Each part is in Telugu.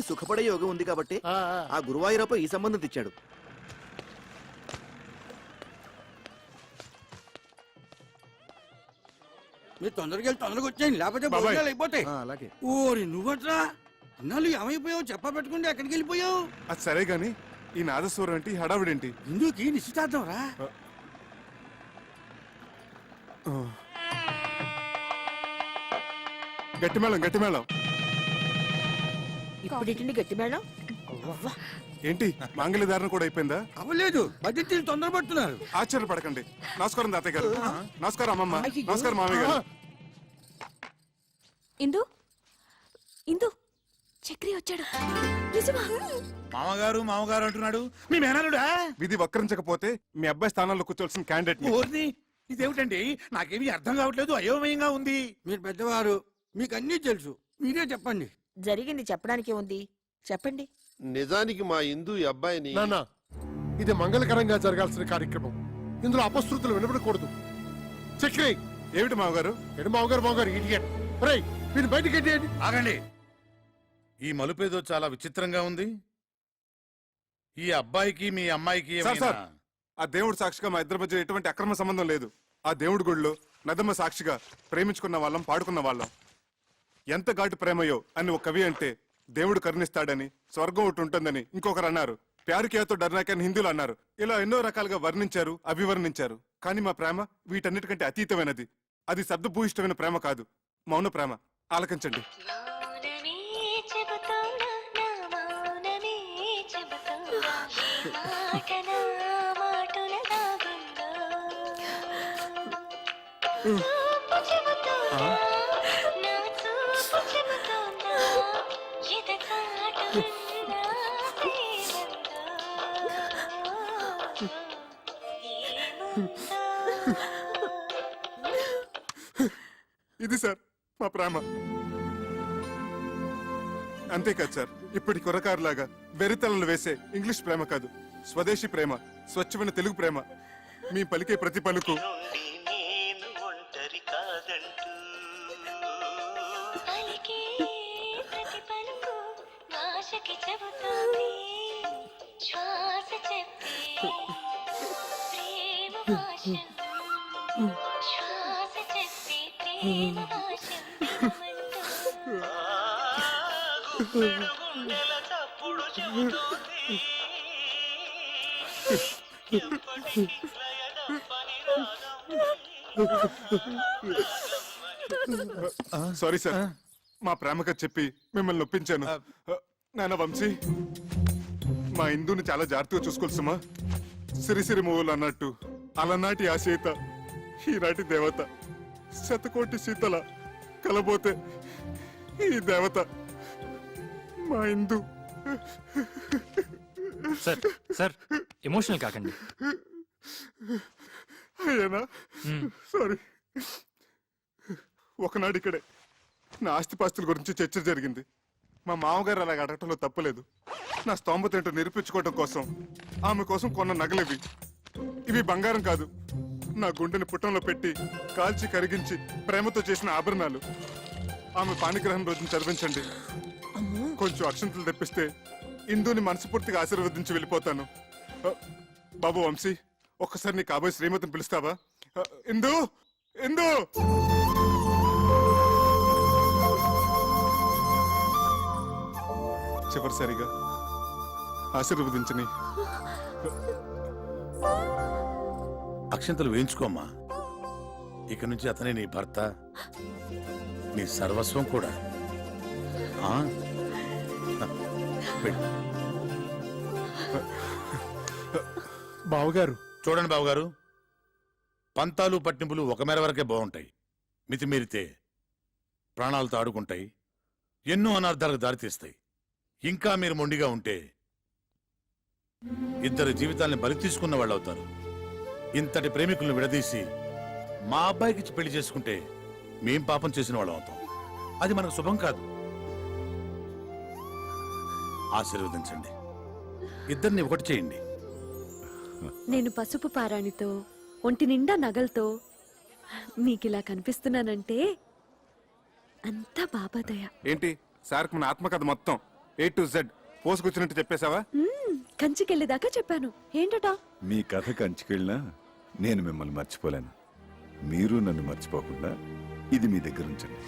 సుఖపడే యోగం ఉంది కాబట్టి ఆ గురువాయూరప్ప ఈ సంబంధం తెచ్చాడు. మీరు తొందరగా వచ్చేయండి, లేకపోతే భోజనాలు అయిపోతాయి. అలాగే. ఓరి నువ్వట్రా అన్నాళ్ళు ఏమైపోయావు చెప్పబెట్టుకుంటే ఎక్కడికి వెళ్ళిపోయావు? అది సరే గాని ఈ నాదస్వరం ఏంటి, హడావిడేంటి? ఇందుకి నిశ్చితార్థం రా. గట్టి మేళం, గట్టి మేళం. ఇప్పుడు గట్టి మేడం ఏంటి మాంగళ్య ధారణ కూడా అయిపోయిందా? అవ్వలేదు, బడ్జెట్ తొందరపడుతున్నారు. ఆశ్చర్యపడకండి. నమస్కారం తాతయ్య గారు. నమస్కారం అమ్మమ్మ. నమస్కారం మామయ్య గారు. ఇందు ఇందు చక్రి వచ్చాడు. నిజమా? మామగారు అంటున్నాడు. మీ మేనలుడా? విధి వక్రించకపోతే మీ అబ్బాయి స్థానంలో కూర్చోవలసిన క్యాండిడేట్. ఓర్ని, ఇదేమిటండి? నాకేమీ అర్థం కావట్లేదు, అయోమయంగా ఉంది. మీరు పెద్దవారు, మీకు అన్నీ తెలుసు, మీరే చెప్పండి. జరిగింది చెప్పడానికి ఉంది, చెప్పండి. నిజానికి మా ఇందు ఈ అబ్బాయిని నాన్న, ఇది మంగళకరంగా జరగాల్సిన కార్యక్రమం. ఇందులో అపశృతులు వినబడకూడదు. చక్రి, ఏమిటి మామగారు? ఎడు మావగారు ఇడియట్. రేయ్, మీరు బయటికి ఎట్టేయండి. ఆగండి. ఈ మలుపేదో చాలా విచిత్రంగా ఉంది. ఈ అబ్బాయికి మీ అమ్మాయికి సార్, ఆ దేవుడు సాక్షిగా మా ఇద్దరి మధ్య ఎటువంటి అక్రమ సంబంధం లేదు. ఆ దేవుడి గుడిలో నదమ్మ సాక్షిగా ప్రేమించుకున్న వాళ్ళం, పాడుకున్న వాళ్ళం. ఎంత ఘాటు ప్రేమయో అని ఒక కవి అంటే దేవుడు కరుణిస్తాడని, స్వర్గం ఒకటి ఉంటుందని ఇంకొకరు అన్నారు. ప్యారు కియాతో డర్నాక్ అని హిందువులు అన్నారు. ఇలా ఎన్నో రకాలుగా వర్ణించారు, అభివర్ణించారు. కానీ మా ప్రేమ వీటన్నిటికంటే అతీతమైనది. అది శబ్దభూయిష్టమైన ప్రేమ కాదు, మౌన ప్రేమ. ఆలకించండి. ఇది సార్ మా ప్రేమ. అంతేకాదు సార్, ఇప్పటి కుర్రకారులాగా వెరితలలు వేసే ఇంగ్లీష్ ప్రేమ కాదు, స్వదేశీ ప్రేమ, స్వచ్ఛమైన తెలుగు ప్రేమ. మీ పలికే ప్రతి పలుకు సారీ సార్, మా ప్రేమగా చెప్పి మిమ్మల్ని నొప్పించాను. నాన్న వంశీ, మా ఇందుని చాలా జాగ్రత్తగా చూసుకోవాల్సమ్మా. సిరిసిరి మూవలు అన్నట్టు అలనాటి ఆ సీత ఈనాటి దేవత, శతకోటి సీతల కలబోతే ఈ దేవత మా ఇందు. సార్ ఎమోషనల్ కాకండి. అయ్యానా? సారీ. ఒకనాడు ఇక్కడే నా ఆస్తిపాస్తుల గురించి చర్చ జరిగింది. మా మామగారు అలాగ అడగటంలో తప్పలేదు. నా స్తోమత ఏంటో నిరూపించుకోవటం కోసం ఆమె కోసం కొన్న నగలివి. ఇవి బంగారం కాదు, నా గుండెని పుట్టంలో పెట్టి కాల్చి కరిగించి ప్రేమతో చేసిన ఆభరణాలు. ఆమె పాణిగ్రహం రోజున చదివించండి. కొంచెం అక్షంతలు తెప్పిస్తే ఇందుని మనస్ఫూర్తిగా ఆశీర్వదించి వెళ్ళిపోతాను. బాబు వంశీ, ఒక్కసారి నీ కాబోయే శ్రీమతిని పిలుస్తావా? ఇందు, ఇందు. చివరిసారిగా ఆశీర్వదించని. అక్షంతలు వేయించుకోమ్మా. ఇక నుంచి అతనే నీ భర్త, నీ సర్వస్వం కూడా. బావగారు చూడండి బావగారు, పంతాలు పట్టింపులు ఒక మేర వరకే బాగుంటాయి. మితిమీరితే ప్రాణాలతో ఆడుకుంటాయి, ఎన్నో అనర్థాలకు దారితీస్తాయి. ఇంకా మీరు మొండిగా ఉంటే ఇద్దరు జీవితాల్ని బలి తీసుకున్న వాళ్ళు అవుతారు. ఇంతటి ప్రేమికులను విడదీసి మా అబ్బాయికి పెళ్లి చేసుకుంటే మేం పాపం చేసిన వాళ్ళం అవుతాం. అది మనకు శుభం కాదు. ఆశీర్వదించండి, ఇద్దరిని ఒకటి చేయండి. నేను పసుపు పారాణితో, ఒంటి నిండా నగలతో మీకిలా కనిపిస్తున్నానంటే అంతా బాబాదయ. ఏంటి సార్, మన ఆత్మకథ మొత్తం A to Z పోసుకొచ్చినట్టు చెప్పేశావా? కంచికెళ్ళేదాకా చెప్పాను. ఏంటట? మీ కథ కంచుకెళ్ళినా నేను మిమ్మల్ని మర్చిపోలేను. మీరు నన్ను మర్చిపోకుండా ఇది మీ దగ్గర ఉంచండి.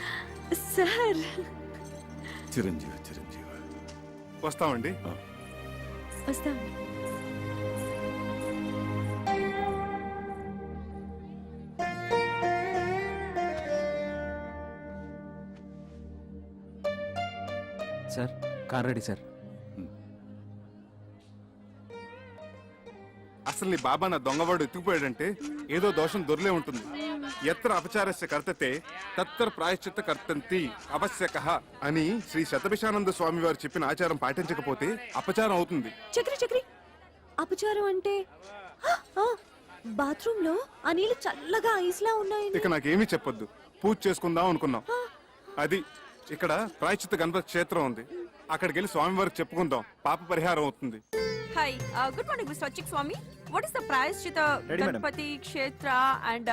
సార్, చిరంజీవి చిరంజీవి. వస్తామండి. వస్తాం. Sir car ready sir. అసలు నీ బాబా నా దొంగవాడు ఎత్తుకుపోయాడంటే ఏదో దోషం దొరలే ఉంటుంది. ఎత్ర అపచారస్య కర్తతే తత్తర ప్రాయశ్చిత్త కర్తంతి అవశ్యకః అని శ్రీ శతభిషానంద స్వామి వారు చెప్పిన ఆచారం పాటించకపోతే అపచారం అవుతుంది. చక్రి చక్రి, అపచారం అంటే బాత్రూమ్ లో ఆ నీళ్లు చల్లగా ఐస్లా ఉన్నాయి. ఇక నాకేమీ చెప్పొద్దు. పూజ చేసుకుందాం అనుకున్నాం. అది ఇక్కడ ప్రాయశ్చిత్త గణపతి క్షేత్రం ఉంది. అక్కడికి వెళ్ళి స్వామివారికి చెప్పుకుందాం. పాప పరిహారం అవుతుంది. Hi, good morning, Mr. Chik Swami. What is the Prayashchita Ganpati Kshetra and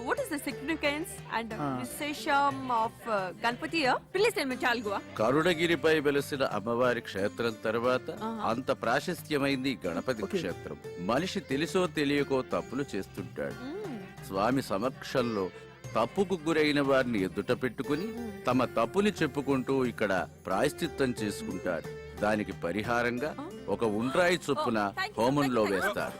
what is the significance and Vishesham of Ganpati here? Please tell me, Chalgua. కరుణగిరిపై వెలసిన అమ్మవారి క్షేత్రం తర్వాత అంత ప్రాశస్త్యమైంది గణపతి క్షేత్రం. మనిషి తెలుసో తెలియకో తప్పులు చేస్తుంటాడు. స్వామి సమక్షంలో తప్పుకు గురైన వారిని ఎదుట పెట్టుకుని తమ తప్పుని చెప్పుకుంటూ ఇక్కడ ప్రాయశ్చిత్తం చేసుకుంటారు. దానికి పరిహారంగా ఒక ఉండ్రాయి చొప్పున హోమంలో వేస్తారు.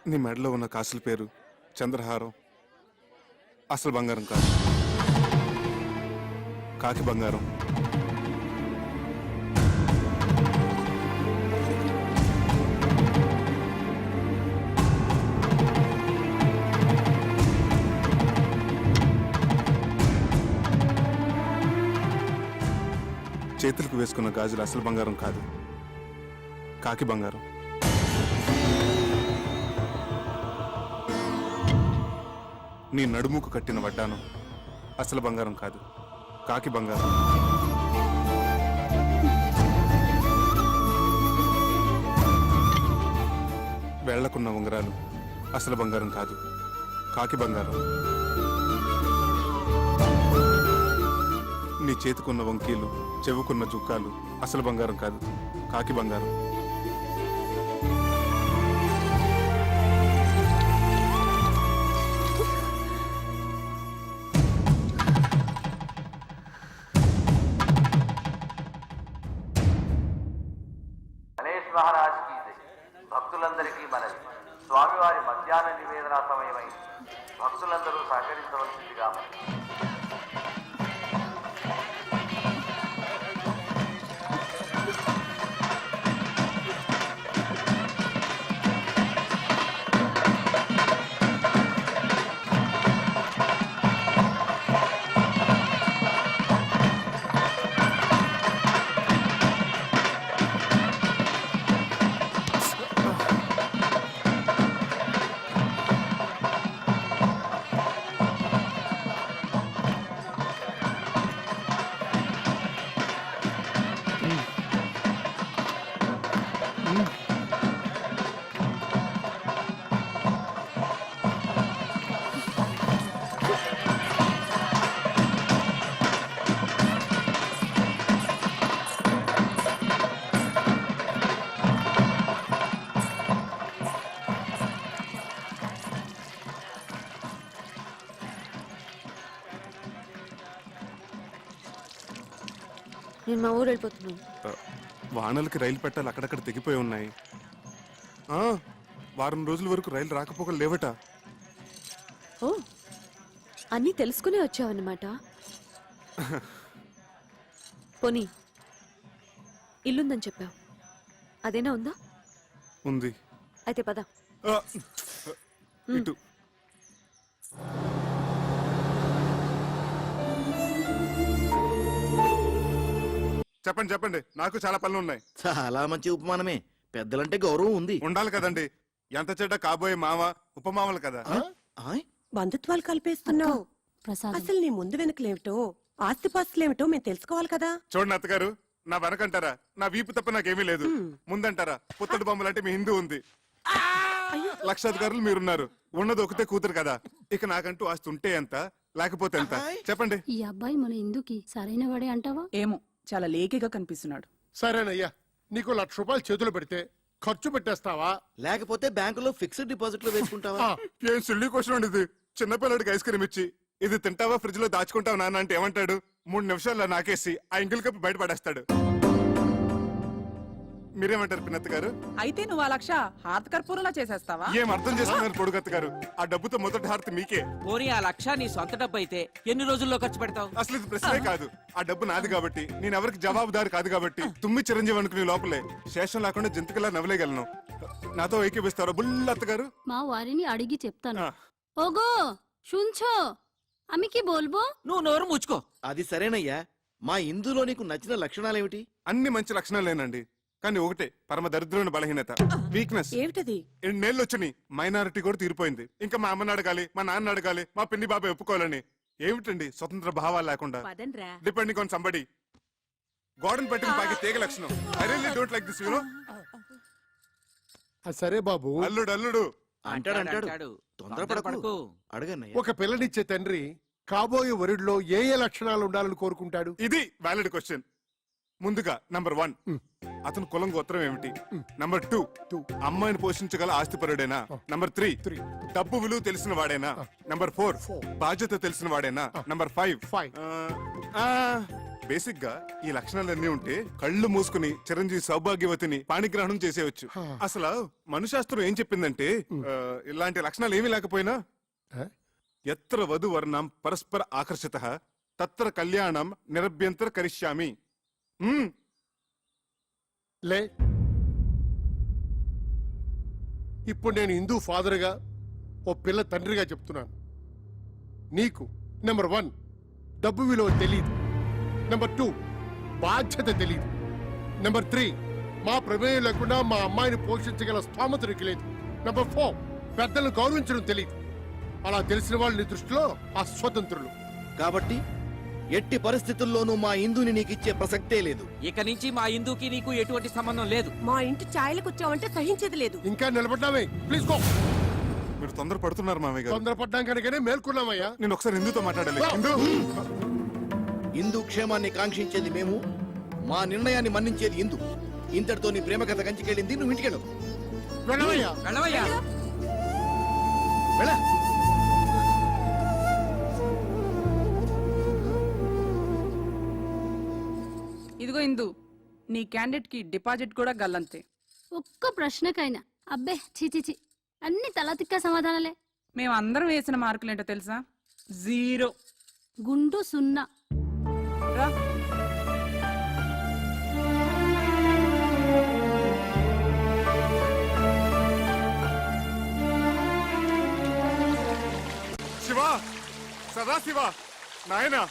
నీ మెడలో ఉన్న కాసుల పేరు చంద్రహారం. అసలు బంగారం కాదు, కాకి బంగారం. చేతులకు వేసుకున్న గాజులు అసలు బంగారం కాదు, కాకి బంగారం. నీ నడుముకు కట్టిన వడ్డానం అసలు బంగారం కాదు, కాకి బంగారం. వేళ్లకున్న ఉంగరాలు అసలు బంగారం కాదు, కాకి బంగారం. నీ చేతికున్న వంకీలు, చెవుకున్న జుక్కాలు అసలు బంగారం కాదు, కాకి బంగారం. గణేష్ మహారాజ్ కి జై. భక్తులందరికీ మనవి, స్వామివారి మధ్యాహ్న నివేదన సమయమై భక్తులందరూ సహకరించవలసిందిగా మనవి. నేను మా ఊరు వెళ్ళిపోతున్నాను. వానలకి రైలు పెట్టాలి అక్కడక్కడ తెగిపోయి ఉన్నాయి. వారం రోజుల వరకు రైలు రాకపోకలు లేవట. ఓ, అన్నీ తెలుసుకునే వచ్చావన్నమాట. పోనీ ఇల్లుందని చెప్పావు, అదేనా ఉందా? ఉంది. అయితే పద. ఇటు చెప్పండి చెప్పండి, నాకు చాలా పనులు ఉన్నాయి. చాలా మంచి ఉపమానమే. పెద్దలంటే గౌరవం ఉంది, ఉండాలి కదండి. ఎంత చెడ్డ కాబోయే మామ ఉపమామలు కదా. బంధుత్వాలు కలిపేస్తున్నావు. అసలు నీ ముందు వెనుకలేమిటో, ఆస్తిపాస్తులేమిటో మేము తెలుసుకోవాలి కదా. చూడండి అత్తగారు, నా వెనకంటారా, నా వీపు తప్ప నాకేమీ లేదు. ముందంటారా, పుత్తడి బొమ్మలంటే మీ హిందూ ఉంది. లక్షాధికారులు మీరున్నారు, ఉన్నది ఒకతే కూతురు కదా. ఇక నాకంటూ ఆస్తి ఉంటే ఎంత, లేకపోతే ఎంత చెప్పండి. ఈ అబ్బాయి మన ఇందుకి సరైన వాడే అంటావా? ఏమో చాలా లేకిగా కనిపిస్తున్నాడు. సరేనయ్యా, నీకు 1,00,000 రూపాయలు చేతులు పెడితే ఖర్చు పెట్టేస్తావా? లేకపోతే బ్యాంకులో ఫిక్స్డ్ డిపాజిట్ లో వేసుకుంటావా? ఏం సిల్లీ క్వశ్చన్ అండి ఇది. చిన్నపిల్లడికి ఐస్ క్రీమ్ ఇచ్చి ఇది తింటావా ఫ్రిడ్జ్ లో దాచుకుంటావా నాన్న అంటే ఏమంటాడు? 3 నిమిషాల్లో నాకేసి ఆ ఇంగిల్ కప్పు బయట పడేస్తాడు. మీరేమంటారు పిన్నత్త గారు? అయితే నువ్వు ఆ 1,00,000 హారత కర్పూరంలా చేసేస్తావా? ఏం అర్థం చేసుకున్నారు పొడుగత్త గారు? ఆ డబ్బుతో మొదటి హారతి మీకే. పోనీ ఆ 1,00,000 నీ సొంత డబ్బు అయితే ఎన్ని రోజుల్లో ఖర్చు పెడతావు? అసలు ఇది ప్రశ్నే కాదు. ఆ డబ్బు నాది కాబట్టి, నేను ఎవరికి జవాబుదారు కాదు కాబట్టి, తుమ్మి చిరంజీవి అనుకునే లోపలే శేషం లేకుండా జంతుకులా నవ్వలేగలను. నాతో ఏకీపిస్తారా బుల్లత్త గారు? మా వారిని అడిగి చెప్తాను. ఆ. ఓగో শুনছো, আমি কি বলবো? నువ్వు నోరు ముచ్చుకో. అది సరేనయ్యా, మా ఇందులో నీకు నచ్చిన లక్షణాలేమిటి? అన్ని మంచి లక్షణాలేనండి, కానీ ఒకటే పరమ దరిద్రమైన బలహీనత, వీక్నెస్. ఏమిటది? ఎన్నేళ్ళు వచ్చినాయి, మైనారిటీ కూడా తీరిపోయింది. ఇంకా మా అమ్మని అడగాలి, మా నాన్న అడగాలి, మా పిన్ని బాబాయ్ ఒప్పుకోవాలని. ఏమిటండి స్వతంత్ర భావాలు లేకుండా? Depending on somebody. గోడను పట్టిన బాగా తీగ లక్షణం. I really don't like this, you know. సరే బాబు, అల్లుడు అల్లుడు అంటాడు. తొందరపడకు, అడగన్నయ్య. ఒక పిల్లనిచ్చే తండ్రి కాబోయే వరుడిలో ఏ ఏ లక్షణాలు ఉండాలని కోరుకుంటాడు? ఇది వ్యాలిడ్ క్వశ్చన్. ముందుగా నంబర్ 1, అతను కులం గోత్రం ఏమిటి? నంబర్ 2, అమ్మాయిని పోషించగల ఆస్తిపరుడేనా? నంబర్ 3, డబ్బు విలువ తెలిసిన వాడేనా? నంబర్ 4, బాధ్యత తెలిసిన వాడేనా? నంబర్ 5, బేసిక్ గా ఈ లక్షణాలన్నీ ఉంటే కళ్ళు మూసుకుని చిరంజీవి సౌభాగ్యవతిని పాణిగ్రహణం చేసేయచ్చు. అసలు మనుశాస్త్రం ఏం చెప్పిందంటే, ఇలాంటి లక్షణాలు ఏమీ లేకపోయినా ఎత్ర వధు వర్ణం పరస్పర ఆకర్షిత తత్ర కళ్యాణం నిరభ్యంతర కరిష్యామి. లే, ఇప్పుడు నేను హిందూ ఫాదర్గా, ఓ పిల్ల తండ్రిగా చెప్తున్నాను. నీకు నెంబర్ 1 డబ్బు విలువ తెలియదు. నెంబర్ 2 బాధ్యత తెలియదు. నెంబర్ 3 మా ప్రమేయం లేకుండా మా అమ్మాయిని పోషించగల స్థోమత నీకు లేదు. నెంబర్ 4 పెద్దలను గౌరవించడం తెలియదు. అలా తెలిసిన వాళ్ళు నీ దృష్టిలో అస్వతంత్రులు. కాబట్టి ఎట్టి పరిస్థితుల్లోనూ మా ఇందుని నీకు ఇచ్చే ప్రసక్తే లేదు. ఇక నుంచి మా ఇందుకి నీకు ఎటువంటి సంబంధం లేదు. మా ఇంటి ఛాయలకు వచ్చావంటే సహించేది లేదు. ఇంకా నిలబడ్డామే, ప్లీజ్ గో. మీరు తొందర పడుతున్నారు మామయ్య గారు. తొందరపడ్డాం కనుకనే మేల్కొన్నామయ్యా. నేను ఒకసారి హిందూతో మాట్లాడాలి. హిందూ, ఇందు క్షేమాన్ని కాంక్షించేది మేము, మా నిర్ణయాన్ని మన్నించేది ఇందు. ఇంతటితో నీ ప్రేమ కథ కంచికెళ్ళింది, నువ్వు ఇంటికెళ్ళు. వెళ్ళవయ్యా. వెళ్ళవయ్యా. వెళ్ళ. ఇదిగో ఇందు, నీ క్యాండిడేట్ కి డిపాజిట్ కూడా గల్లంతే. ఒక్క ప్రశ్నకైనా అబ్బే చిచిచి అన్ని తలతిక్క సమాధానాలే. మేమందరం వేసిన మార్కులేంటో తెలుసా? 0. గుండు 0. రా. శివ, సదాశివ, నాయనా,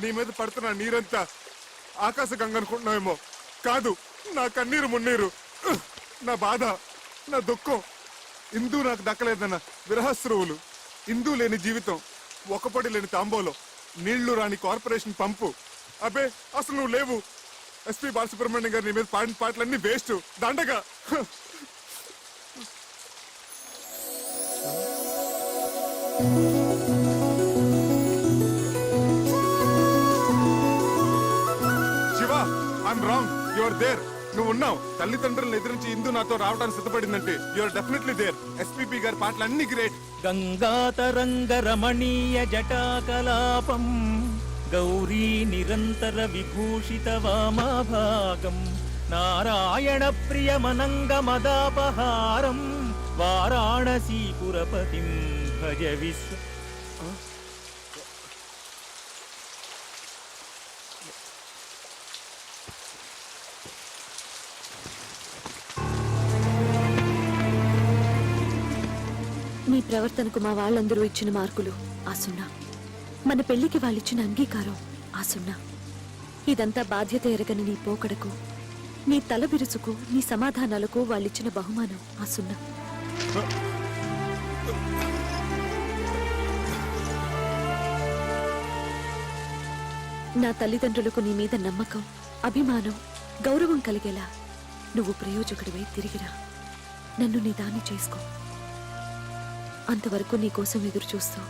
నీ మీద పడుతున్న నీరంతా ఆకాశ గంగ అనుకుంటున్నావేమో. కాదు, నా కన్నీరు మున్నీరు, నా బాధ, నా దుఃఖం. ఇందూ నాకు దక్కలేదన్న విరహస్రువులు, ఇందూ లేని జీవితం, ఒకపడి లేని తాంబోలో, నీళ్లు రాని కార్పొరేషన్ పంపు. అబ్బే, అసలు నువ్వు లేవు. ఎస్పీ బాలసుబ్రహ్మణ్యం గారు నీ మీద పాడిన పాటలన్నీ వేస్ట్, దండగా. Shiva, I'm wrong, you are there. నువ్వు ఉన్నావు. తల్లిదండ్రులను ఎదిరించి ఇందు నాతో రావడానికి సిద్ధపడిందంటే యు ఆర్ డెఫినెట్లీ దేర్. ఎస్పీపీ గారి పాటలు అన్ని గ్రేట్. గంగాతరంగ రమణీయ జటాకలాపం గౌరీ నిరంతర విభూషిత వామాభాగం నారాయణ ప్రియమనంగ మదాపహారం వారాణసీపురపతిం భజ విశ్వ. నీ ప్రవర్తనకు మా వాళ్ళందరూ ఇచ్చిన మార్కులు ఆ 0. మన పెళ్లికి వాళ్ళిచ్చిన అంగీకారం ఆ 0. ఇదంతా బాధ్యత ఎరగని నీ పోకడకు, నీ తల బిరుసుకు, నీ సమాధానాలకు వాళ్ళిచ్చిన బహుమానం ఆ 0. నా తల్లిదండ్రులకు నీ మీద నమ్మకం, అభిమానం, గౌరవం కలిగేలా నువ్వు ప్రయోజకుడివై తిరిగిరా. నన్ను నీ దాన్ని చేసుకో. అంతవరకు నీకోసం ఎదురు చూస్తూ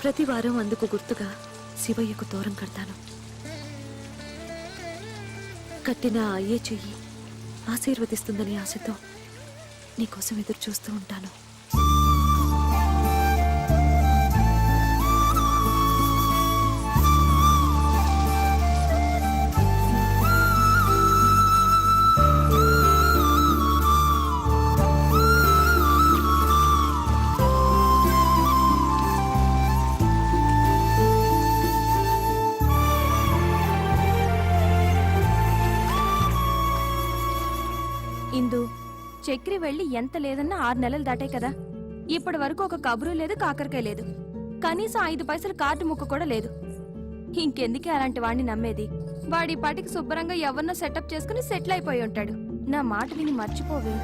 ప్రతి వారం అందుకు గుర్తుగా శివయ్యకు తోరం కడతాను. కట్టిన ఆ అయ్యే చెయ్యి ఆశీర్వదిస్తుందని ఆశతో నీకోసం ఎదురు చూస్తూ ఉంటాను. ఇందు, చక్రి వెళ్ళి ఎంత లేదన్నా 6 నెలలు దాటాయి కదా. ఇప్పటి వరకు ఒక కబురు లేదు, కాకరకాయ లేదు. కనీసం 5 పైసలు కార్డు ముక్క కూడా లేదు. ఇంకెందుకే అలాంటి వాడిని నమ్మేది? వాడి పాటికి శుభ్రంగా ఎవరినో సెటప్ చేసుకుని సెటిల్ అయిపోయి ఉంటాడు. నా మాట విని మర్చిపోవే.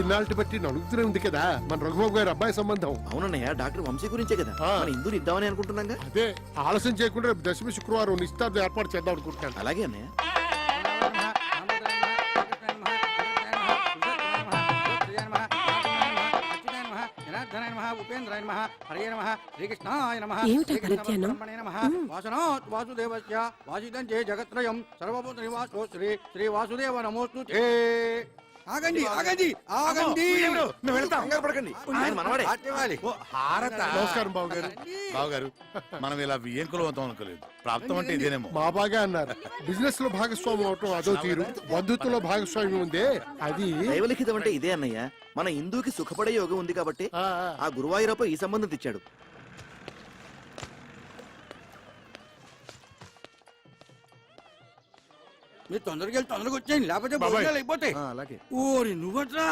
ఇన్నాళ్ళటి బట్టి నడుగుతూనే ఉంది కదా మన రఘుబాబు గారి అబ్బాయి సంబంధం. అవునన్నయ్య, డాక్టర్ వంశీ గురించే కదా మన ఇందుని ఇద్దామని అనుకుంటున్నాగా. అదే ఆలస్యం చేయకుండా రేపు దశమి శుక్రవారం నిశ్చితార్థం ఏర్పాటు చేద్దాం అనుకుంటున్నాను. అలాగే అన్నయ్య. ఏమిటా పరిజ్ఞానం? జగత్రయం సర్వభూత నివాసో శ్రీ శ్రీ వాసుదేవ నమోస్తు. ఆగండి ఆగండి ఆగండి, నమస్కారం బాబు గారు. బావగారు, మనం ఇలా వియ్యంకులు అవుతాం అనుకోలేదు. ప్రాప్తం అంటే ఇదేనేమో. మా బాగా అన్నారు. బిజినెస్ లో భాగస్వామి అవటం అదో తీరు, బంధుత్వంలో భాగస్వామి ఉందే అది దైవలిఖితం అంటే ఇదే అన్నయ్య. మన హిందూకి సుఖపడే యోగం ఉంది కాబట్టి ఆ గురువాయూరప్ప ఈ సంబంధం తెచ్చాడు. మీరు తొందరగా వెళ్ళి తొందరగా వచ్చేయండి, లేకపోతే భోజనాలు అయిపోతాయి. అలాగే. ఓరి నువ్వట్రా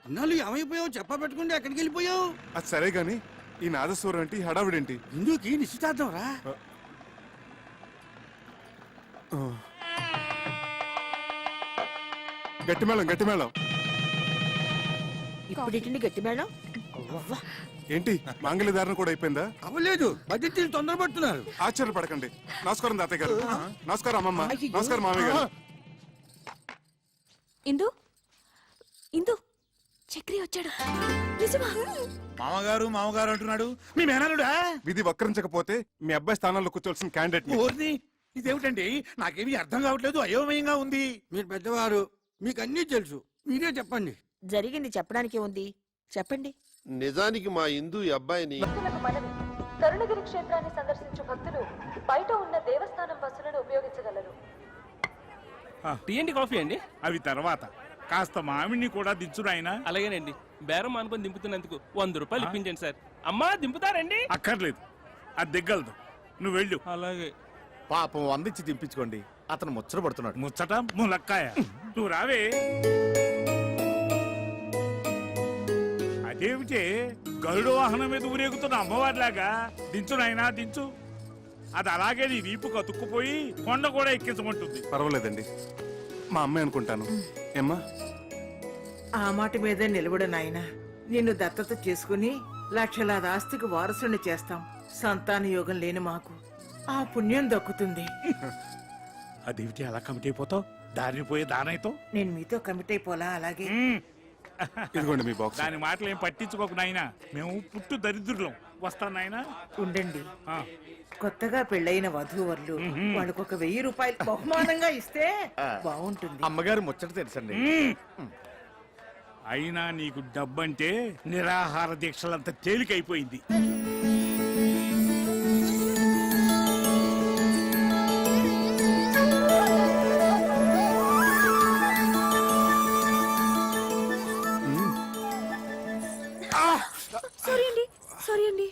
అన్నాళ్ళు ఏమైపోయావు? చెప్ప పెట్టుకుంటే ఎక్కడికి వెళ్ళిపోయావు? అది సరే గాని ఈ నాదస్వరం ఏంటి, హడావిడేంటి? ఇందుకి నిశ్చితార్థం రా. గట్టి మేళం, గట్టి మేళం. ఇప్పుడు గట్టి మేడం. ఏంటి మాంగళ్య ధారణ కూడా అయిపోయిందా? అవ్వలేదు, బడ్జెట్ తొందరపడుతున్నారు. ఆశ్చర్యపడకండి. నమస్కారం తాతయ్య గారు. నమస్కారం అమ్మమ్మ. నమస్కారం మామయ్య గారు. ఇందు ఇందు చక్రి వచ్చాడు. నిజమా? మామగారు మామగారు అంటున్నాడు. మీ మేనలుడా? విధి వక్రించకపోతే మీ అబ్బాయి స్థానంలో కూర్చోవలసిన క్యాండిడేట్ ఓర్ని, ఇదేమిటండి? నాకేమీ అర్థం కావట్లేదు, అయోమయంగా ఉంది. మీరు పెద్దవారు, మీకు అన్నీ తెలుసు, మీరే చెప్పండి. జరిగింది చెప్పడానికి ఉంది, చెప్పండి. నిజానికి మా హిందూ ఈ అబ్బాయిని కరుణగిరి క్షేత్రాన్ని సందర్శించు భక్తులు బయట ఉన్న దేవస్థానం బస్సులను ఉపయోగించగలరు. టీ కాఫీ అండి, అవి తర్వాత. కాస్త మామిడిని కూడా దించుడు ఆయన. అలాగేనండి. బేరం అనుకుని దింపుతున్నందుకు 100 రూపాయలు ఇప్పించండి సార్. అమ్మా దింపుతారండి? అక్కర్లేదు, అది దిగ్గలదు. నువ్వు వెళ్ళు. అలాగే. పాపం అందించి దింపించుకోండి, అతను ముచ్చట పడుతున్నాడు. ముచ్చట ములక్కాయ. నువ్వు రావే. అదేమిటే గరుడు వాహనం మీద ఊరేగుతున్న అమ్మవారిలాగా? దించు నాయనా, దించు. అది అలాగే నీ వీపు కతుక్కుపోయి కొండ కూడా ఎక్కించమంటుంది. పర్వాలేదండి, మా అమ్మాయి అనుకుంటాను. ఏమ్మా? ఆ మాట మీద నిలబడు నాయనా. నిన్ను దత్తత చేసుకుని లక్షలాది ఆస్తికి వారసుని చేస్తాం. సంతాన యోగం లేని మాకు ఆ పుణ్యం దక్కుతుంది. అదేమిటి అలా కమిటీ అయిపోతావు? దారిని పోయే దానైతో నేను మీతో కమిట్ అయిపోలా. అలాగే. ఇదిగోండి మీ బాక్స్. దాని మాటలు ఏం పట్టించుకోకు నాయనా, మేము పుట్టు దరిద్రులం. వస్తాను నాయనా. ఉండండి. కొత్తగా పెళ్ళైన వధూవరులు వాళ్ళకు 1000 రూపాయలు బహుమానంగా ఇస్తే బాగుంటుంది. అమ్మగారు ముచ్చట తెలుసండి. అయినా నీకు డబ్బంటే నిరాహార దీక్షలంత తేలికైపోయింది. సారీ అండి, సారీ అండి.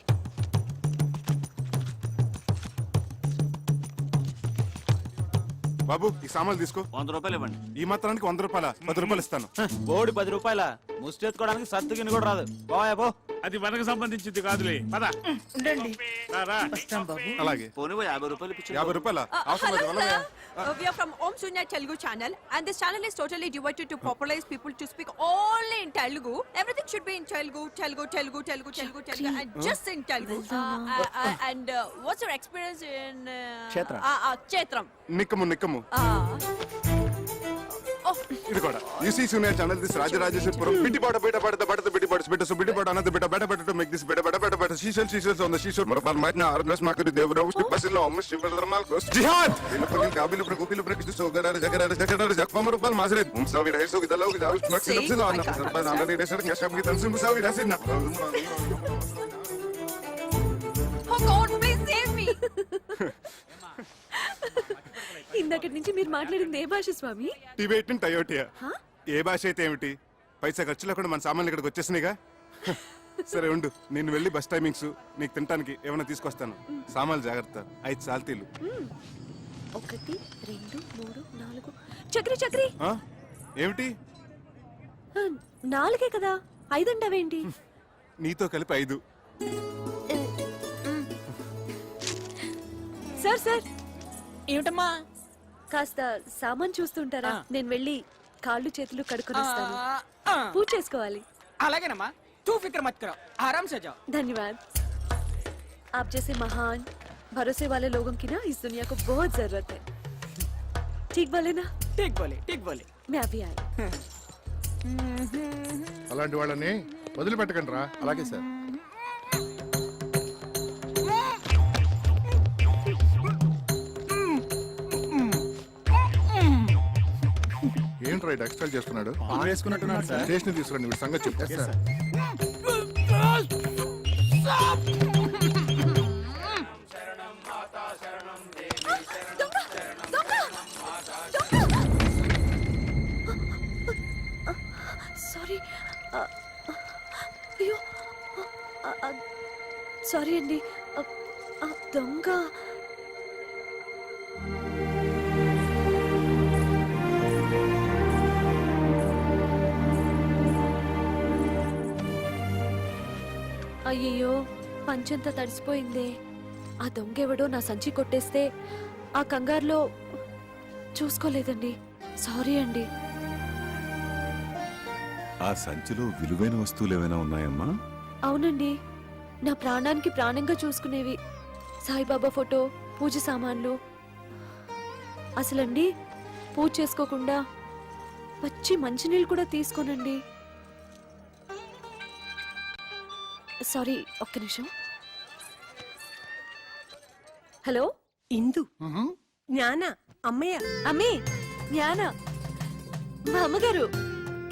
బాబు ఈ సామాన్లు తీసుకో. 100 రూపాయలు ఇవ్వండి. ఈ మాత్రానికి 100 రూపాయల 10 రూపాయలు ఇస్తాను. బోడి 10 రూపాయల ముష్టెత్తుకోవడానికి సత్తుగిని కూడా రాదు. పో. అది మనకు సంబంధించింది కాదులే. పద. ఉండండి. రారా. వస్తాం బాబు. అలాగే. 50 రూపాయలు 50 రూపాయల అవసరం లేదు. Hello sir, we are from Om Sunya Telugu channel and this channel is totally devoted to popularize people to speak only in Telugu. Everything should be in Telugu, Telugu, Telugu, Telugu, Telugu, Telugu and just in Telugu. And what's your experience in Kshetram. Kshetram? నిక్కము నిక్కము. ఇది కూడా యూసీ సీనియర్ ఛానల్ దిస్ రాజరాజేశ్వరపురం బిడ్డిపాట బయట పడత పడత బిడ్డిపాట బిడ్డ సో బిడ్డిపాట అన్నది బిడ్డ బెట బెట టు మేక్ దిస్ బిడ్డ బెట బెట బెట షీషల్స్ ఆన్ ద షీషల్ మరపల్ మైట్ నా ఆర్గ్లస్ మాకరి దేవరావు స్టిపసిలో అమ్మ శివధర్మాల్ కోస్ జిహాద్ ఇలపకిన్ కాబిలు ప్రకోపిలు ప్రకిస్తు సోగరార జగరార జక్పమరపల్ మాసరే ముసావి రైసో గిదలో గిదావు మక్సిలప్సిలో అన్న సర్పన అందరి రేసర్ కెషబ్ గి తన్సు ముసావి రాసినా Oh God, please save me. ఇందాకటి నుంచి మీరు మాట్లాడింది ఏ భాష స్వామి? టిబెటన్ టయోటియా. ఏ భాష అయితే ఏమిటి, పైసా ఖర్చు లేకుండా మన సామాన్లు ఇక్కడికి వచ్చేసినాయిగా. సరే ఉండు, నేను వెళ్ళి బస్ టైమింగ్స్ నీకు తినడానికి ఏమైనా తీసుకొస్తాను. సామాన్లు జాగ్రత్త. 5 సాల్తీలు. 1 2 3 4 చక్రి చక్రి. ఏమిటి? 4 కదా, 5 అంటావేంటి? నీతో కలిపి 5. సార్ సార్, ఏమిటమ్మా? కాస్త సామాన్ చూస్తుంటారా? నేను వెళ్ళి కాళ్ళు చేతులు కడుక్కొని వస్తాను. పూజ చేసుకోవాలి. అలాగేనమ్మా, తూ ఫిక్र मत करो, आराम से जाओ. धन्यवाद. आप जैसे महान भरोसे वाले लोगों की ना इस दुनिया को बहुत जरूरत है. ठीक बोले ना? ठीक बोले. मैं अभी आई. అలాంటి వాళ్ళని వదిలిపెట్టకండి రా. అలాగే సార్. ఏంట్రా ఎక్స్ట్రా చేస్తున్నాడు? వేసుకున్నట్టున్నాడు సార్. స్టేషన్ తీసుకురండి, వీడి సంగతి చెప్తా సార్. సారీ. అయ్యో, సారీ అండి. దొంగ. అయ్యయ్యో, పంచంతా తడిసిపోయిందే. ఆ దొంగెవడో నా సంచి కొట్టేస్తే ఆ కంగారులో చూసుకోలేదండి. సారీ అండి. ఆ సంచిలో విలువైన వస్తువులు ఏమైనా ఉన్నాయమ్మా? అవునండి, నా ప్రాణానికి ప్రాణంగా చూసుకునేవి. సాయిబాబా ఫోటో, పూజ సామాన్లు. అసలండి పూజ చేసుకోకుండా పచ్చి మంచినీళ్ళు కూడా తీసుకోనండి. సారీ, ఒక్క నిమిషం. హలో, ఇందు జ్ఞాన అమ్మయ్య. అమ్మే, జ్ఞాన మా అమ్మగారు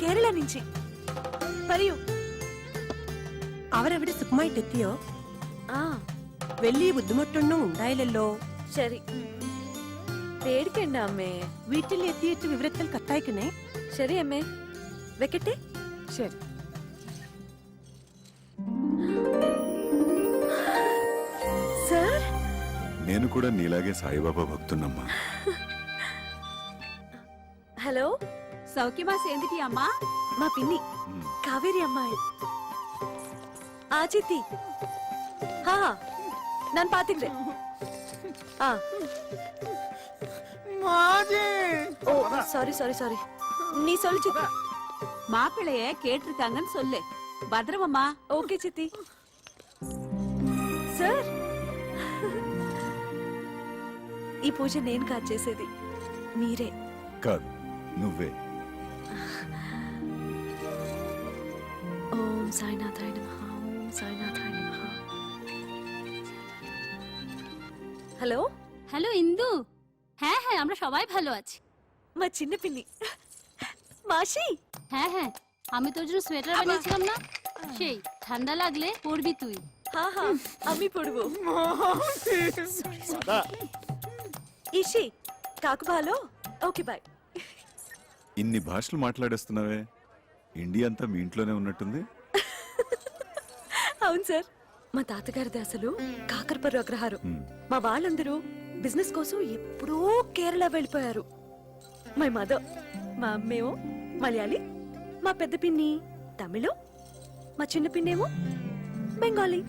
കേരള నుంచి. പറയൂ. അവരവിടെ സുഖമായിട്ടെത്തിയോ? വലിയ ബുദ്ധിമുട്ടൊന്നും ഉണ്ടായില്ലല്ലോ. ശരി, പേടിക്കണ്ട അമ്മേ. വീട്ടിലെത്തിയിട്ട് വിവരത്തിൽ കത്തയക്കണേ. ശരി അമ്മേ, വെക്കട്ടെ. ശരി. సార్, నేను కూడా నీలాగే సాయిబాబా భక్తున్నమ్మా. హలో, సౌఖ్యమా సేందిటి అమ్మా? మా పిన్ని కావేరి అమ్మాయి. ఆచితి. ನಾನು ಪಾತಿಗ್ರೆ. ஓ சாரி சாரி சாரி. நீ சொல்லு சித்தி. மாப்பிள்ளைய கேட்டிருக்காங்கன்னு சொல்லு. பத்திரமம்மா. ఓకే చిత్తి. సార్, ఈ పూజ నేను కాదు చేసేది, మీరే. కాదు, నువ్వే. ఓం సాయినాథాయ నమః. ఓం సాయినాథాయ నమః. হ্যালো হ্যালো ইন্দু, হ্যাঁ হ্যাঁ আমরা সবাই ভালো আছি। মা চিন্ন পিন্নি মাসি। হ্যাঁ হ্যাঁ, আমি তোর জন্য সোয়েটার বানিয়েছিলাম না, সেই ঠান্ডা লাগলে পরবি তুই। হ্যাঁ হ্যাঁ আমি পরবো। ఇషి కాకు భాలో. Okay bye. ఇన్ని భాషలు మాట్లాడేస్తున్నావే, ఇండియా అంతా మీ ఇంట్లోనే ఉన్నట్టుంది. అవును సార్, మా తాతగారిది అసలు కాకరపర్రు అగ్రహారం. మా వాళ్ళందరూ బిజినెస్ కోసం ఎప్పుడో కేరళ వెళ్ళిపోయారు. మై మదర్, మా అమ్మేమో మలయాళీ, మా పెద్ద పిన్ని తమిళం, మా చిన్న పిన్నేమో బెంగాలీ.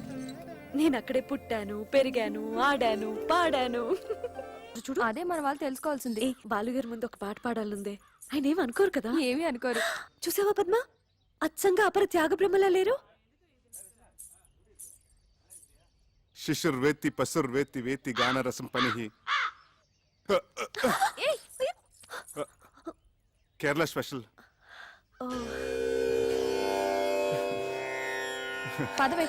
నేను అక్కడే పుట్టాను, పెరిగాను, ఆడాను, పాడాను. చూడు, అదే మన వాళ్ళు తెలుసుకోవాల్సింది. బాలుగారి ముందు ఒక పాట పాడాలందే. ఆయన ఏమి అనుకోరు కదా. ఏమీ అనుకోరు. చూసావా పద్మ, అచ్చంగా అపర త్యాగ బ్రహ్మలా లేరు. శిశుర్వేత్తి పశుర్వేత్తి వేత్తి గానరసం పనిహి. కేరళ స్పెషల్. పదవే.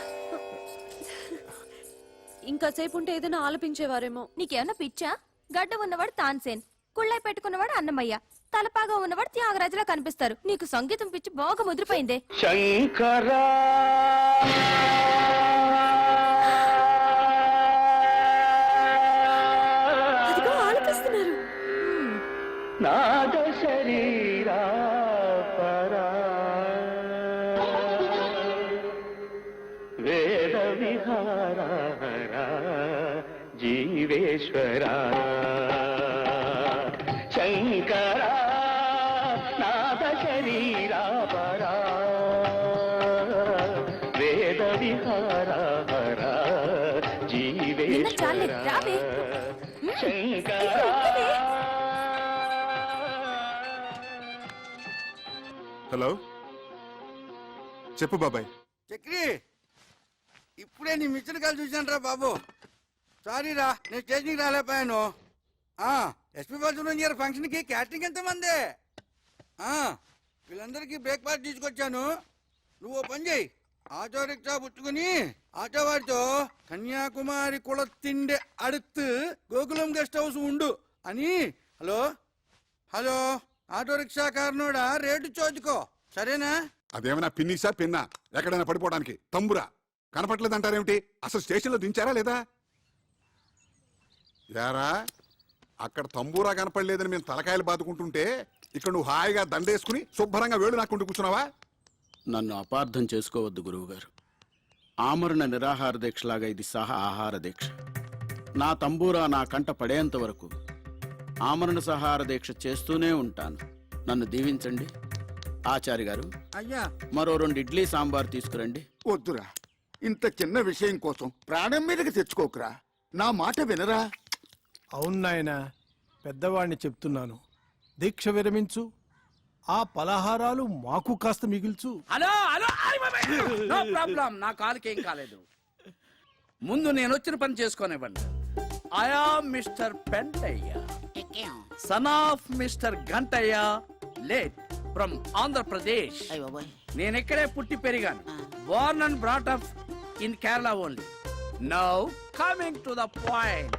ఇంకాసేపు ఉంటే ఏదైనా ఆలపించేవారేమో. నీకేమన్నా పిచ్చా? గడ్డ ఉన్నవాడు తాన్సేన్, కుళ్ళై పెట్టుకున్నవాడు అన్నమయ్య, తలపాగా ఉన్నవాడు త్యాగరాజులా కనిపిస్తారు. నీకు సంగీతం పిచ్చి బాగా ముదిరిపోయిందే. శంకరా అదిగో ఆలపిస్తున్నారు. నాద శరీరా పరా వేద విహారా జీవేశ్వరా శంకరా నాద శరీరా పరా వేద విహారా నిన్న చాలే, రావే. శంకరా. హలో, చెప్పు బాబాయ్. చక్రి, ఇప్పుడే నీ మిషన్ కాల్ చూశాను బాబు. సారీ రా, నేను స్టేషన్కి రాలేకపోయాను. ఎస్పీ బాలసుబ్రహ్మణ్యం గారి ఫంక్షన్కి క్యాటరింగ్ ఎంతమంది? వీళ్ళందరికీ బ్రేక్ఫాస్ట్ తీసుకొచ్చాను. నువ్వు పని చేయి, ఆటో రిక్షా పుచ్చుకుని ఆటో వాడితో కన్యాకుమారి కుల తిండి అడుతు గోకులం గెస్ట్ హౌస్ ఉండు అని. హలో హలో, ఆటో రిక్షా కారణోడా రేటు చోదుకో, సరేనా? అదేమైనా పిన్నిసా పిన్నా? ఎక్కడైనా పడిపోవడానికి తంబురా కనపట్లేదంటారేమిటి? అసలు స్టేషన్లో దించారా లేదా? యారా, అక్కడ తంబూరా కనపడలేదని మేము తలకాయలు బాదుకుంటుంటే ఇక్కడ నువ్వు హాయిగా దండేసుకుని శుభ్రంగా వేళ్ళు నాకుంటూ కూర్చున్నావా? నన్ను అపార్థం చేసుకోవద్దు గురువుగారు. ఆమరణ నిరాహార దీక్షలాగా ఇది సహా ఆహార దీక్ష. నా తంబూరా నా కంట పడేంత వరకు ఆమరణ సహార దీక్ష చేస్తూనే ఉంటాను. నన్ను దీవించండి. ఆచార్య గారు, అయ్యా మరో 2 ఇడ్లీ సాంబార్ తీసుకురండి. వద్దురా, ఇంత చిన్న విషయం కోసం ప్రాణం మీదకి తెచ్చుకోకురా. నా మాట వినరా? అవును నాయనా, పెద్దవాడిని చెప్తున్నాను. దీక్ష విరమించు, ఆ పలహారాలు మాకు కాస్త మిగిల్చు. హలో హలో, నో ప్రాబ్లం, నా కాలుకేం కాలేదు. ముందు నేను వచ్చిన పని చేసుకోనివ్వండి. I am mister Pentayya, son of mister Gantayya, late from Andhra Pradesh. నేను ఇక్కడే పుట్టి పెరిగాను. Born and brought up in Kerala only. Now coming to the point.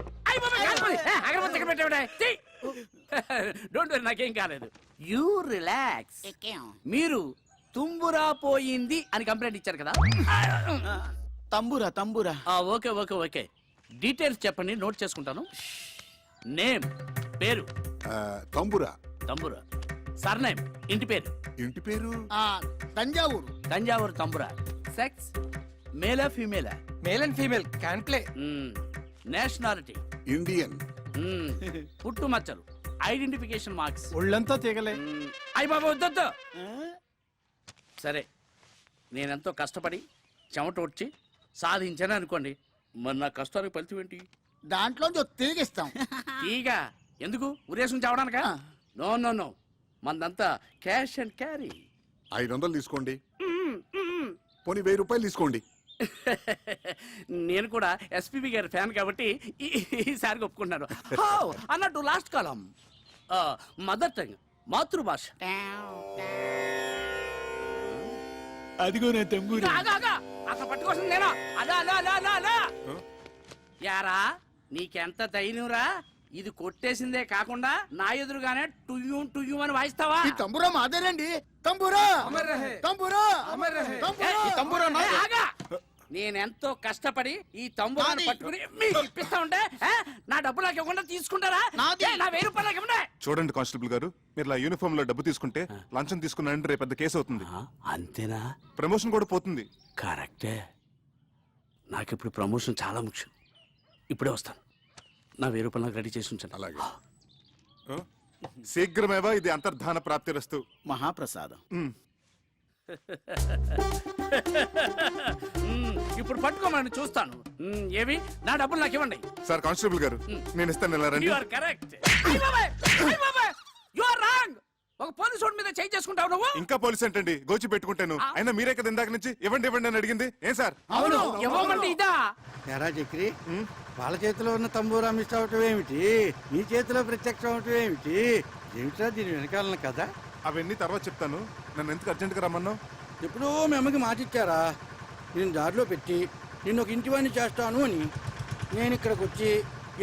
Don't worry, నాకేం కాలేదు. You relax. మీరు తుంబురా పోయింది అని కంప్లైంట్ ఇచ్చారు కదా? తంబూరా తంబూరా. ఓకే ఓకే ఓకే, డీటెయిల్స్ చెప్పండి, నోట్ చేసుకుంటాను. నేమ్, పేరు? తంబురా. తంబురా. సర్నేమ్, ఇంటి పేరు? ఇంటి పేరు తంజావూరు. తంజావూరు తంబురా. సెక్స్, మేలా ఫీమేలా? Male and female can play. Nationality? Indian. పుట్టు మచ్చలు, ఐడెంటిఫికేషన్ మార్క్స్? ఒళ్ళంతా తీగలే. అయ్య బాబా వద్దొద్దు. సరే, నేనెంతో కష్టపడి చెమట వచ్చి సాధించాను అనుకోండి, మరి నా కష్టానికి ఫలితం ఏంటి? దాంట్లో తీగిస్తాం. తీగ ఎందుకు? ఉరేసం చావడానికా? నో నో నో, మందంతా క్యాష్ అండ్ క్యారీ. 500 తీసుకోండి, పోనీ 1000 రూపాయలు తీసుకోండి. నేను కూడా ఎస్పీబీ గారి ఫ్యాన్ కాబట్టి ఈసారి ఒప్పుకుంటున్నాను. అన్నట్టు లాస్ట్ కాలం, మదర్ టంగ్, మాతృభాష. అదిగో నా తంబూరా. అసలు పట్టుకోసం నేనా? అలా అలా అలా అలా అలా. యారా, నీకెంత ధైర్యంరా? ఇది కొట్టేసిందే కాకుండా నా ఎదురుగానే టుయ్యూ టుయ్యూ అని వాయిస్తావా? తంబురా మాదేనండి. తంబురా తంబురా తంబురా. నేనెంతో కష్టపడి ఈ తంబురాన్ని పట్టుకుని మీకు ఇప్పిస్తా ఉంటే నా డబ్బు నాకు ఇవ్వకుండా తీసుకుంటారా? నా 1000 రూపాయలు నాకు ఇవ్వండి. చూడండి కానిస్టేబుల్ గారు, మీరు ఇలా యూనిఫామ్ లో డబ్బు తీసుకుంటే లంచం తీసుకున్నారంటే రేపు పెద్ద కేసు అవుతుంది. అంతేనా? ప్రమోషన్ కూడా పోతుంది. కరెక్టే. నాకు ఇప్పుడు ప్రమోషన్ చాలా ముఖ్యం. ఇప్పుడే వస్తాను. నా 1000 రూపాయలు నాకు రెడీ చేసి ఉంచండి. అలాగే. శీఘ్రమేవా ఇది అంతర్ధాన ప్రాప్తిరస్తు. మహాప్రసాదం. ఇప్పుడు పట్టుకోమని చూస్తాను. ఏవి? నా డబ్బులు నాకు ఇవ్వండి. సార్ కానిస్టేబుల్ గారు, నేను ఇస్తాను, ఇలా రండి. You are correct. You are wrong. ఒక పోలీసు మీద చేయి చేసుకుంటావు నువ్వు. ఇంకా పోలీస్ ఏంటండి, గోచి పెట్టుకుంటాను. అయినా మీరే కదా ఇందాక నుంచి ఇవ్వండి ఇవ్వండి అని అడిగింది. ఏం సార్? అవును, ఇవ్వమంటే ఇదా? ఎరా చక్రి, వాళ్ళ చేతిలో ఉన్న తంబూరా మిస్ అవటం ఏమిటి? నీ చేతిలో ప్రత్యక్షం అవటం ఏమిటి? ఏమిటా దీని వెనకాలన కదా? అవన్నీ తర్వాత చెప్తాను. నన్ను ఎందుకు అర్జెంట్గా రమ్మన్నావు? ఎప్పుడో మీ అమ్మకి మాట ఇచ్చారా నేను దారిలో పెట్టి నిన్ను ఒక ఇంటివాణ్ణి చేస్తాను అని. నేను ఇక్కడికి వచ్చి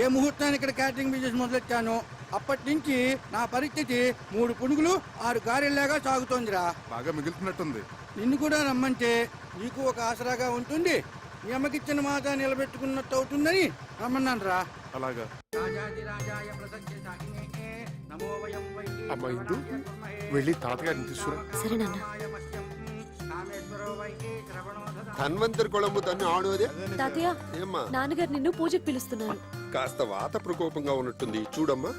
ఏ ముహూర్తాన్ని ఇక్కడ క్యాటరింగ్ బిజినెస్ మొదలెట్టానో అప్పటి నుంచి నా పరిస్థితి 3 పునుగులు 6 గారెల్లాగా సాగుతోందిరా. బాగా మిగులుతున్నట్టుంది. నిన్ను కూడా రమ్మంటే నీకు ఒక ఆసరాగా ఉంటుంది, మీ అమ్మకిచ్చిన మాట నిలబెట్టుకున్నట్టు అవుతుందని రమ్మన్నాను రా. అలాగా. అమ్మా ఇందు, వెళ్ళి తాతగారిని తీసుకురా. సరే నాన్న. ధన్వంతరి కొళంబు తన్ని ఆడోదే. తాతయ్య, ఏమ్మా నాన్నగారు నిన్ను పూజకు పిలుస్తున్నారు. కాస్త వాత ప్రకోపంగా ఉన్నట్టుంది, చూడమ్మా.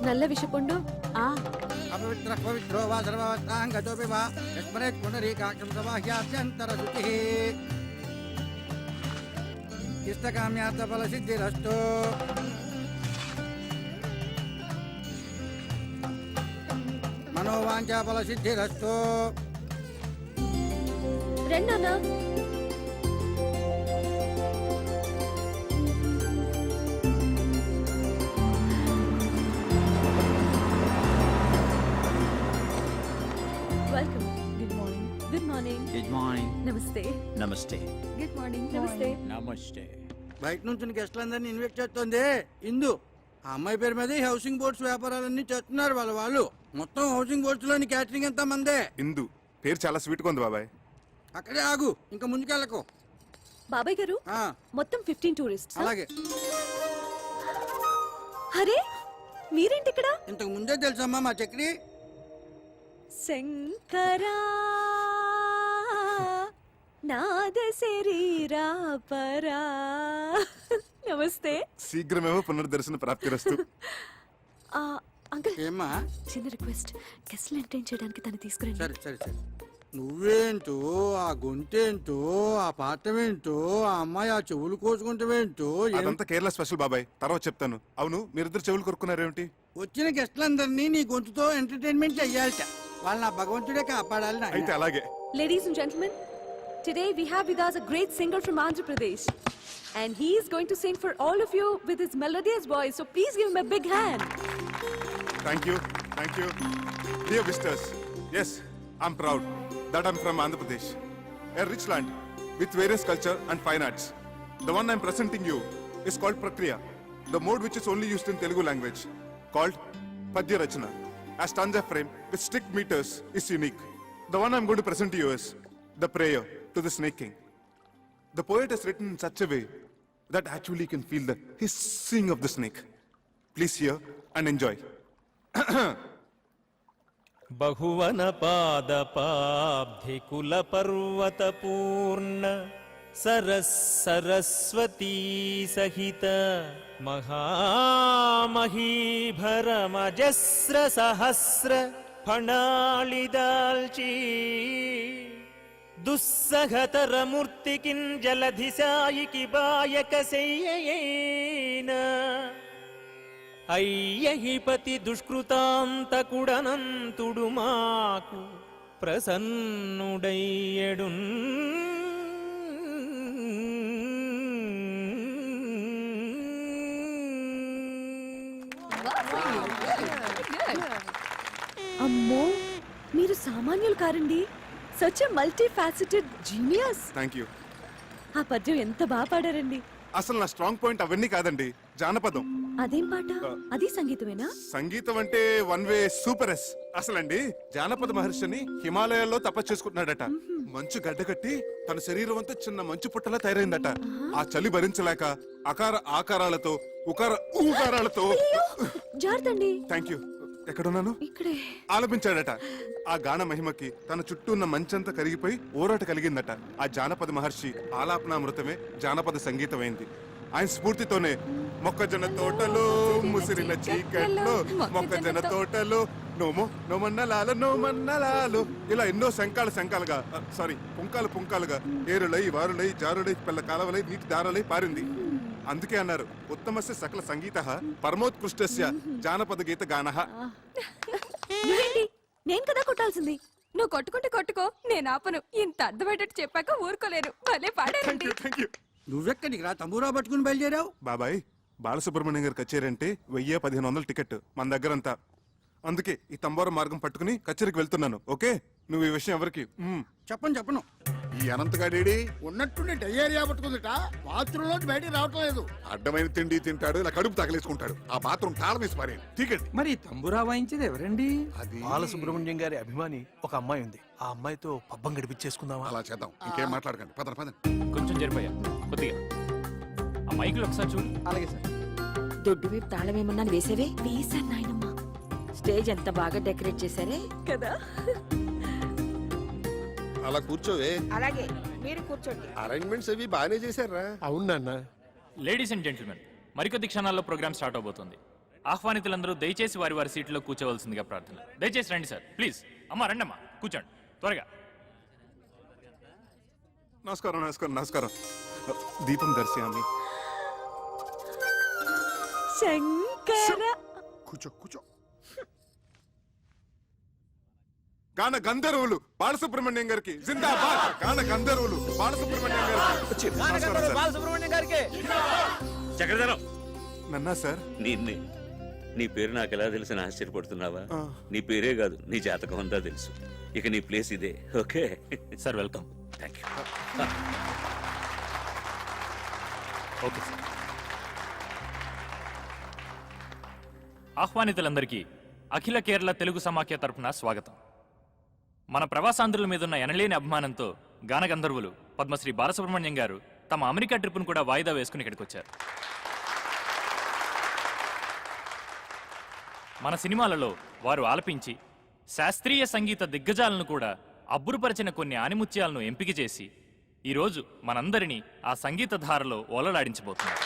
నల్ల విషపుండు. అపవిత్ర పవిత్రో వా సర్వవత్రాంగతోపి వా యస్మరేత్ పునరీకాక్షం సమాహ్యాస్యంతర శుచిః ఇష్టకామ్యార్థ ఫల సిద్ధిరస్తు. మనోవాంఛా ఫల సిద్ధిరస్తు. రండి నాన్న. Welcome. Good morning. Good morning. Good morning. నమస్తే. నమస్తే. Good morning. నమస్తే. నమస్తే. బయట నుంచి గెస్ట్లందరినీ ఇన్వైట్ చేస్తుంది ఇందు. ఆ అమ్మాయి పేరు మీద హౌసింగ్ బోర్డ్స్ వ్యాపారాలన్నీ చేస్తున్నారు వాళ్ళు. మొత్తం హౌసింగ్ బోర్డ్స్ లోని క్యాటరింగ్ ఎంత మందే. ఇందు పేరు చాలా స్వీట్గా ఉంది బాబాయ్. అక్కడే ఆగు, ఇంకా ముందుకెళ్ళకు. బాబాయ్ గారు, మొత్తం 15 టూరిస్ట్. అలాగే. అరే మీరేంటి ఇక్కడ? ఇంతకు ముందే తెలుసమ్మా మా చక్రి. శంకరా నాద శరీరా పరా. నమస్తే. శీఘ్రమేమో పునర్దర్శన ప్రాప్తిరస్తు. అంకుల్, ఏమ్మా? చిన్న రిక్వెస్ట్. గెస్ట్లు ఎంటర్టైన్ చేయడానికి తను తీసుకురండి. సరే సరే సరే. నువ్వేంటో, ఆ గొంతేంటో, ఆ పాఠమేంటో, ఆ అమ్మాయి ఆ చెవులు కోసుకుంటావేంటో. అదంతా కేరళ స్పెషల్ బాబాయ్, తర్వాత చెప్తాను. అవును, మీరిద్దరు చెవులు కొరుకున్నారేమిటి? వచ్చిన గెస్ట్లందరినీ నీ గొంతుతో ఎంటర్టైన్మెంట్ చెయ్యాలట. వాళ్ళు నా భగవంతుడే కాపాడాలి. అయితే అలాగే. Ladies and gentlemen, today we have with us a great singer from Andhra Pradesh. And he is going to sing for all of you with his melodious voice. So please give him a big hand. Thank you. Thank you. Dear visitors, yes, I'm proud that I'm from Andhra Pradesh, a rich land with various culture and fine arts. The one I'm presenting you is called Prakriya, the mode which is only used in Telugu language, called Padya Rachana. A stanza frame with strict meters is unique. The one I'm going to present to you is the prayer to the snake king. The poet has written in such a way that actually you can feel the hissing of the snake. Please hear and enjoy. బహువన పాదపాబ్ధి కుల పర్వత పూర్ణ సరస్వతీ సహిత మహామహీభరమజస్ర సహస్ర ఫణాళిదాల్చీ దుస్సహతర మూర్తికిన్ జలధిసాయికి బాయక శయ్యయేన అయ్యహిపతి దుష్కృతాంతకుడనంతుడు మాకు ప్రసన్నుడయ్యడున్. అమ్మో, మీరు సామాన్యులు కారండి. Such a multi faceted genius. Thank you. ఆ పద్యం ఎంత బాగా పాడారండి. అసలు నా స్ట్రాంగ్ పాయింట్ అవన్నీ కాదండి, జానపదం. అదేం పాట? అది సంగీతమేనా? సంగీతం అంటే వన్ వే సూపర్ ఎస్. అసలండి జానపద మహర్షిని హిమాలయాల్లో తపస్సు చేసుకుంటున్నాడట. మంచు గడ్డకట్టి తన శరీరం అంతా చిన్న మంచు పుట్టలా తయారైందట. ఆ చలి భరించలేక అకార ఆకారాలతో ఉకార ఊకారాలతో జార్తండి. Thank you. ఎక్కడున్నాను? ఇక్కడే. ఆలపించాడట. ఆ గాన మహిమకి తన చుట్టూ ఉన్న మంచంతా కరిగిపోయి ఊరాట కలిగిందట. ఆ జానపద మహర్షి ఆలాపనామృతమే జానపద సంగీతమైంది. ఆయన స్ఫూర్తితోనే మొక్కజొన్న తోటలో ముసిరిన చీకట్లో మొక్కజొన్న తోటలో నోమో నోమన్నలాలు నోమన్నలాలు ఇలా ఎన్నో శంకాలుగా పుంకాలుగా ఏరులై వారులై జారులై పిల్ల కాలవలై నీటి దారలై పారింది. అందుకే అన్నారు ఉత్తమస్య సకల సంగీత పరమోత్కృష్టస్య జానపద గీత గానః. నువ్వేంటి? నేను కదా కొట్టాల్సింది. నువ్వు కొట్టుకుంటే కొట్టుకో, నేను ఆపను. ఇంత అర్థమయ్యేటట్టు చెప్పాక ఊరుకోలేరు. భలే పాడారండి. నువ్వెక్కడికి రా తంబూరా పట్టుకుని బయలుదేరావు? బాబాయ్, బాలసుబ్రహ్మణ్యం గారి కచేరీ అంటే 1000-1500 టికెట్ మన దగ్గరంతా. అందుకే ఈ తంబోర మార్గం పట్టుకుని కచేరీకి వెళ్తున్నాను. ఓకే, నువ్వు ఈ విషయం ఎవరికి చెప్పను. ఈ అనంతగాడేడి ఉన్నట్టుండి డయేరియా పట్టుకుందిట, బాత్రూంలో బయటికి రావటం లేదు. అడ్డమైన తిండి తింటాడు, ఇలా కడుపు తగలేసుకుంటాడు. ఆ బాత్రూమ్ తాళం వేసి పారేయండి. తీకండి. మరి తంబురా వాయించేది ఎవరండి? అది బాలసుబ్రహ్మణ్యం గారి అభిమాని ఒక అమ్మాయి ఉంది. ఆ అమ్మాయితో పబ్బం గడిపించేసుకుందామా? అలా చేద్దాం. ఇంకేం మాట్లాడకండి. పదండి పదండి. కొంచెం జరిపోయా కొద్దిగా. ఆ మైకులు ఒకసారి చూడు. అలాగే సార్. దొడ్డు వైపు తాళం ఏమన్నా వేసేవే? వేశాను నాయనమ్మా. స్టేజ్ ఎంత బాగా డెకరేట్ చేశారే కదా. అలా కూర్చోవే. అలాగే, మీరు కూర్చోండి. అరేంజ్మెంట్స్ అవి బాగానే చేశారా? అవునన్నా. లేడీస్ అండ్ జెంటిల్మెన్, మరికొద్ది క్షణాల్లో ప్రోగ్రామ్ స్టార్ట్ అవబోతుంది. ఆహ్వానితులందరూ దయచేసి వారి వారి సీట్లో కూర్చోవలసిందిగా ప్రార్థన. దయచేసి రండి సార్, ప్లీజ్. అమ్మా రండమ్మా, కూర్చోండి త్వరగా. నమస్కారం నమస్కారం నమస్కారం. దీపం దర్శయామి. శంకర. కూర్చో కూర్చో. గాన గంధర్వులు బాలసుబ్రహ్మణ్యం గారికి జిందాబాద్. గాన గంధర్వులు బాలసుబ్రహ్మణ్యం గారికి. బాలసుబ్రహ్మణ్యం గారికి. చక్రధరం, నన్నా సార్. నిన్నే. నీ పేరు నాకు ఎలా తెలిసిన ఆశ్చర్యపడుతున్నావా? నీ పేరే కాదు, నీ జాతకం అంతా తెలుసు. ఇక నీ ప్లేస్ ఇదే. Okay sir, welcome. Thank you. Okay sir. ఆహ్వానితులందరికీ అఖిల కేరళ తెలుగు సమాఖ్య తరపున స్వాగతం. మన ప్రవాసాంధ్రుల మీదున్న ఎనలేని అభిమానంతో గానగంధర్వులు పద్మశ్రీ బాలసుబ్రహ్మణ్యం గారు తమ అమెరికా ట్రిప్ను కూడా వాయిదా వేసుకుని ఇక్కడికి వచ్చారు. మన సినిమాలలో వారు ఆలపించి శాస్త్రీయ సంగీత దిగ్గజాలను కూడా అబ్బురుపరిచిన కొన్ని ఆనిముత్యాలను ఎంపిక చేసి ఈరోజు మనందరినీ ఆ సంగీత ధారలో ఓలలాడించబోతున్నారు.